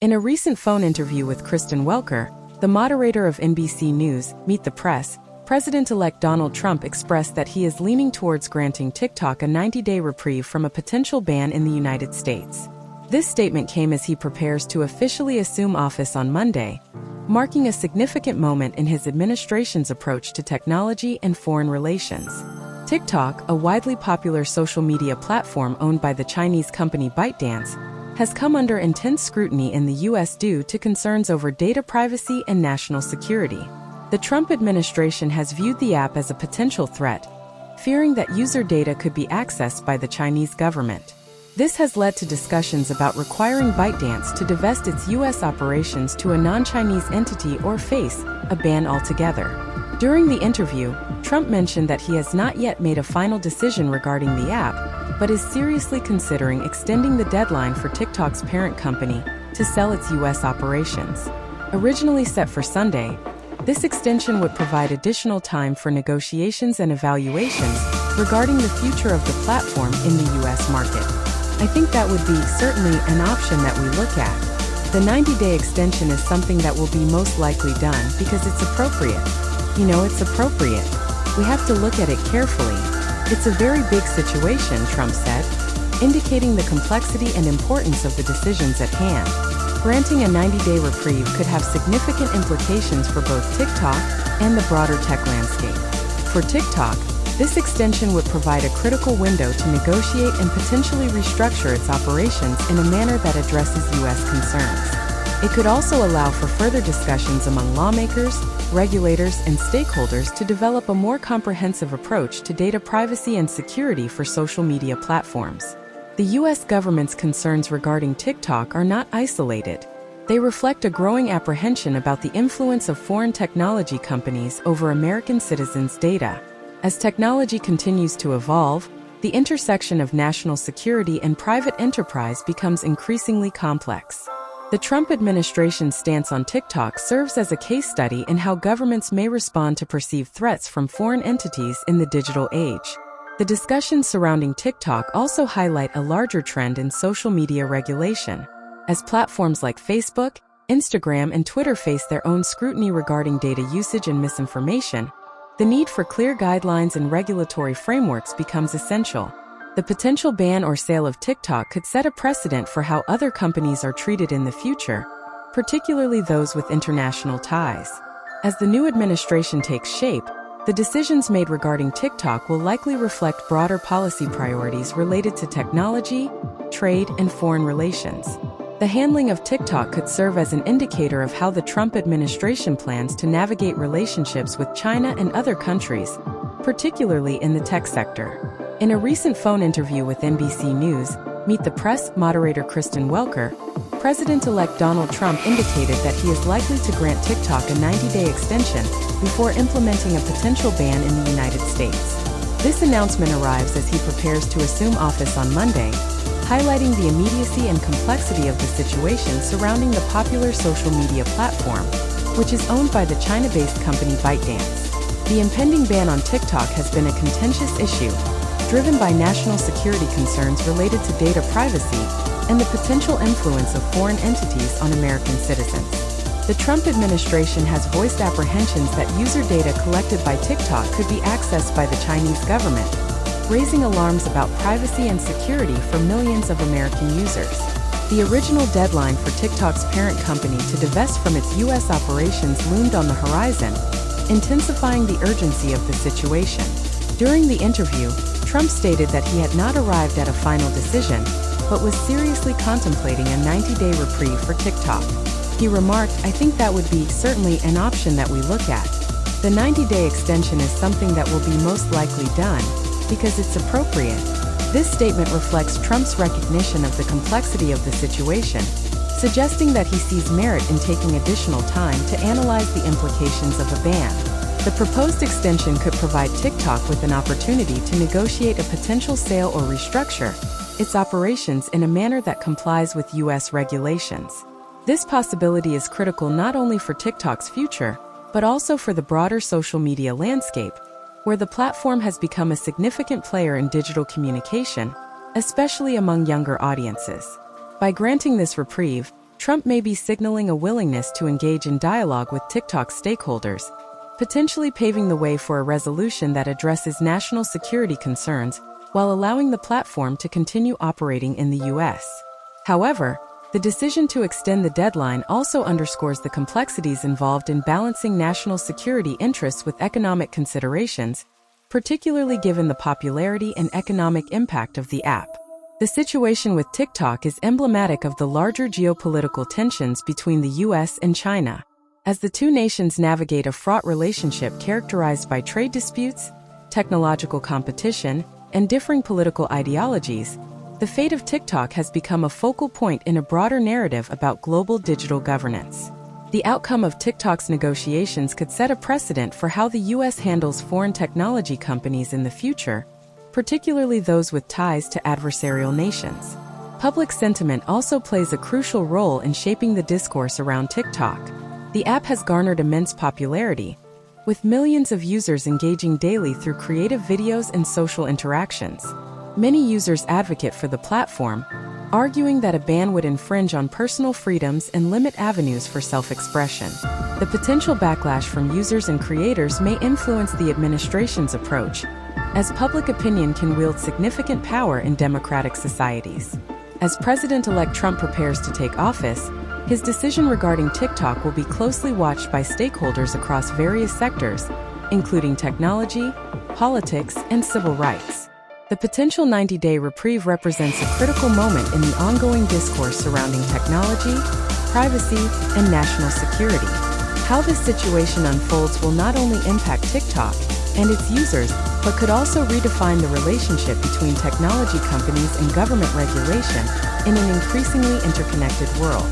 In a recent phone interview with Kristen Welker, the moderator of NBC News, Meet the Press, President-elect Donald Trump expressed that he is leaning towards granting TikTok a 90-day reprieve from a potential ban in the United States. This statement came as he prepares to officially assume office on Monday, marking a significant moment in his administration's approach to technology and foreign relations. TikTok, a widely popular social media platform owned by the Chinese company ByteDance, has come under intense scrutiny in the U.S. due to concerns over data privacy and national security. The Trump administration has viewed the app as a potential threat, fearing that user data could be accessed by the Chinese government. This has led to discussions about requiring ByteDance to divest its U.S. operations to a non-Chinese entity or face a ban altogether. During the interview, Trump mentioned that he has not yet made a final decision regarding the app, but is seriously considering extending the deadline for TikTok's parent company to sell its U.S. operations. Originally set for Sunday, this extension would provide additional time for negotiations and evaluations regarding the future of the platform in the U.S. market. I think that would be certainly an option that we look at. The 90-day extension is something that will be most likely done because it's appropriate. It's appropriate. We have to look at it carefully. It's a very big situation, Trump said, indicating the complexity and importance of the decisions at hand. Granting a 90-day reprieve could have significant implications for both TikTok and the broader tech landscape. For TikTok, this extension would provide a critical window to negotiate and potentially restructure its operations in a manner that addresses U.S. concerns. It could also allow for further discussions among lawmakers, regulators, and stakeholders to develop a more comprehensive approach to data privacy and security for social media platforms. The U.S. government's concerns regarding TikTok are not isolated. They reflect a growing apprehension about the influence of foreign technology companies over American citizens' data. As technology continues to evolve, the intersection of national security and private enterprise becomes increasingly complex. The Trump administration's stance on TikTok serves as a case study in how governments may respond to perceived threats from foreign entities in the digital age. The discussions surrounding TikTok also highlight a larger trend in social media regulation. As platforms like Facebook, Instagram, and Twitter face their own scrutiny regarding data usage and misinformation, the need for clear guidelines and regulatory frameworks becomes essential. The potential ban or sale of TikTok could set a precedent for how other companies are treated in the future, particularly those with international ties. As the new administration takes shape, the decisions made regarding TikTok will likely reflect broader policy priorities related to technology, trade, and foreign relations. The handling of TikTok could serve as an indicator of how the Trump administration plans to navigate relationships with China and other countries, particularly in the tech sector. In a recent phone interview with NBC News, Meet the Press moderator Kristen Welker, President-elect Donald Trump indicated that he is likely to grant TikTok a 90-day extension before implementing a potential ban in the United States. This announcement arrives as he prepares to assume office on Monday, highlighting the immediacy and complexity of the situation surrounding the popular social media platform, which is owned by the China-based company ByteDance. The impending ban on TikTok has been a contentious issue, driven by national security concerns related to data privacy and the potential influence of foreign entities on American citizens. The Trump administration has voiced apprehensions that user data collected by TikTok could be accessed by the Chinese government, raising alarms about privacy and security for millions of American users. The original deadline for TikTok's parent company to divest from its U.S. operations loomed on the horizon, intensifying the urgency of the situation. During the interview, Trump stated that he had not arrived at a final decision, but was seriously contemplating a 90-day reprieve for TikTok. He remarked, "I think that would be certainly an option that we look at. The 90-day extension is something that will be most likely done, because it's appropriate." This statement reflects Trump's recognition of the complexity of the situation, suggesting that he sees merit in taking additional time to analyze the implications of a ban. The proposed extension could provide TikTok with an opportunity to negotiate a potential sale or restructure its operations in a manner that complies with U.S. regulations. This possibility is critical not only for TikTok's future, but also for the broader social media landscape, where the platform has become a significant player in digital communication, especially among younger audiences. By granting this reprieve, Trump may be signaling a willingness to engage in dialogue with TikTok stakeholders, potentially paving the way for a resolution that addresses national security concerns while allowing the platform to continue operating in the U.S. However, the decision to extend the deadline also underscores the complexities involved in balancing national security interests with economic considerations, particularly given the popularity and economic impact of the app. The situation with TikTok is emblematic of the larger geopolitical tensions between the U.S. and China. As the two nations navigate a fraught relationship characterized by trade disputes, technological competition, and differing political ideologies, the fate of TikTok has become a focal point in a broader narrative about global digital governance. The outcome of TikTok's negotiations could set a precedent for how the U.S. handles foreign technology companies in the future, particularly those with ties to adversarial nations. Public sentiment also plays a crucial role in shaping the discourse around TikTok. The app has garnered immense popularity, with millions of users engaging daily through creative videos and social interactions. Many users advocate for the platform, arguing that a ban would infringe on personal freedoms and limit avenues for self-expression. The potential backlash from users and creators may influence the administration's approach, as public opinion can wield significant power in democratic societies. As President-elect Trump prepares to take office, his decision regarding TikTok will be closely watched by stakeholders across various sectors, including technology, politics, and civil rights. The potential 90-day reprieve represents a critical moment in the ongoing discourse surrounding technology, privacy, and national security. How this situation unfolds will not only impact TikTok and its users, but could also redefine the relationship between technology companies and government regulation in an increasingly interconnected world.